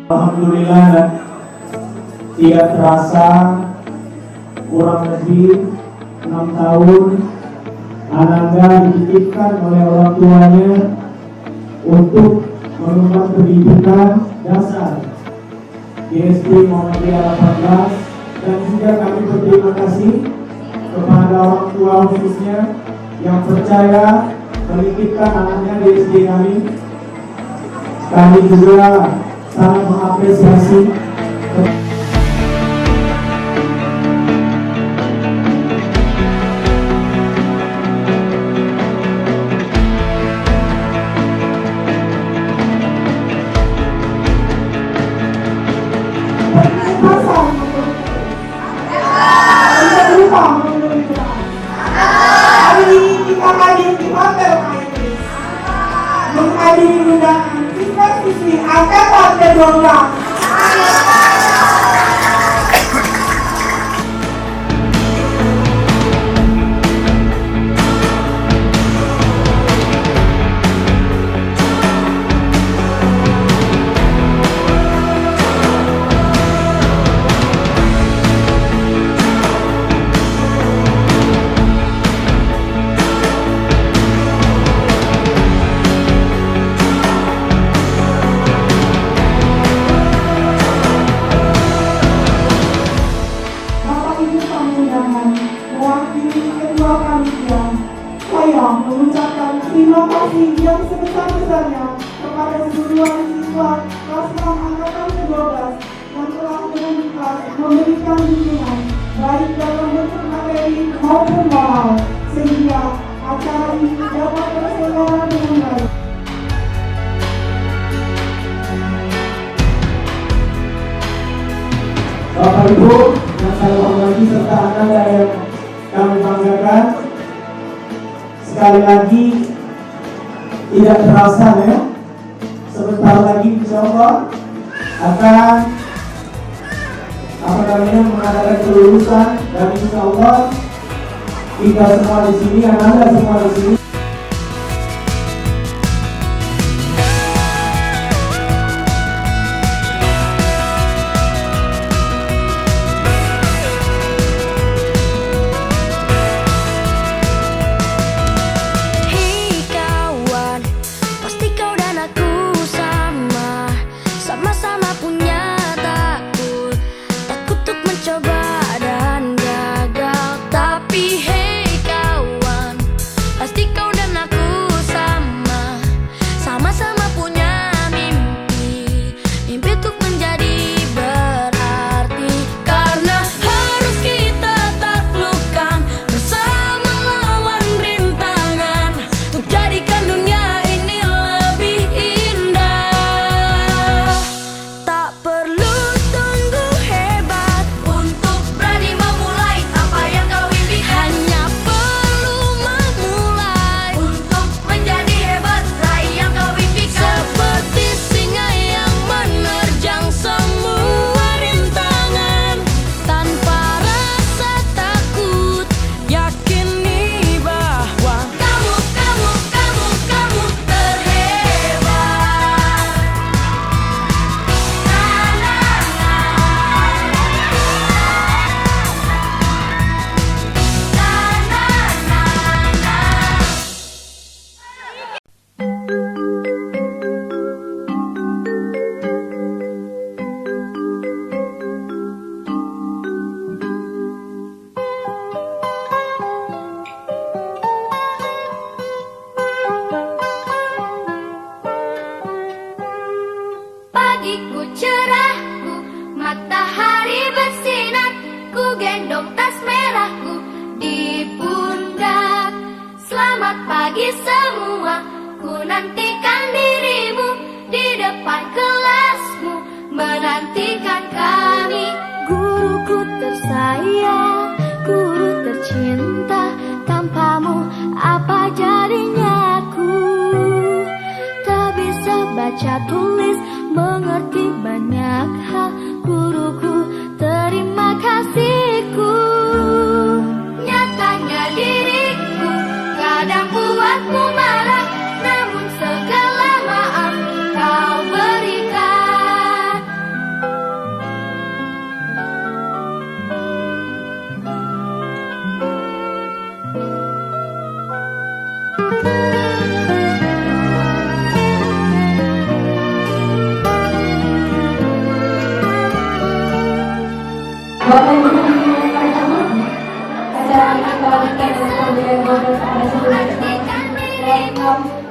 Alhamdulillah, tidak terasa kurang lebih 6 tahun Ananda dititipkan oleh orang tuanya untuk mengemban pendidikan dasar di SD Muhammadiyah 18, dan juga kami berterima kasih kepada orang tua khususnya yang percaya menitipkan anaknya di SD kami. Kami juga sangat mengapresiasi. Menghadiri undangan siswa-siswi angkatan ke-12. Saya mengucapkan terima kasih yang sebesar-besarnya kepada seluruh siswa kelas 6 angkatan ke-12 yang telah dengan ikhlas memberikan dukungan baik dalam bentuk materi maupun moral, sehingga acara ini dapat terselenggara dengan baik. Bapak Ibu yang saya hormati serta Anda yang kami banggakan, sekali lagi tidak terasa ya, sebentar lagi insya Allah akan mengadakan kelulusan, dan insya Allah kita semua di sini, Anda semua di sini. Pagiku cerahku, matahari bersinar, ku gendong tas merahku di pundak. Selamat pagi semua, ku nantikan dirimu di depan kelasmu, menantikan kami. Guruku tersayang, guru tercinta, tanpamu apa jadinya aku? Tak bisa baca tulis, mengerti banyak hal. Guruku, terima kasihku. Nyatanya diriku kadang buatmu marah, namun segala maaf kau berikan. Tuhan.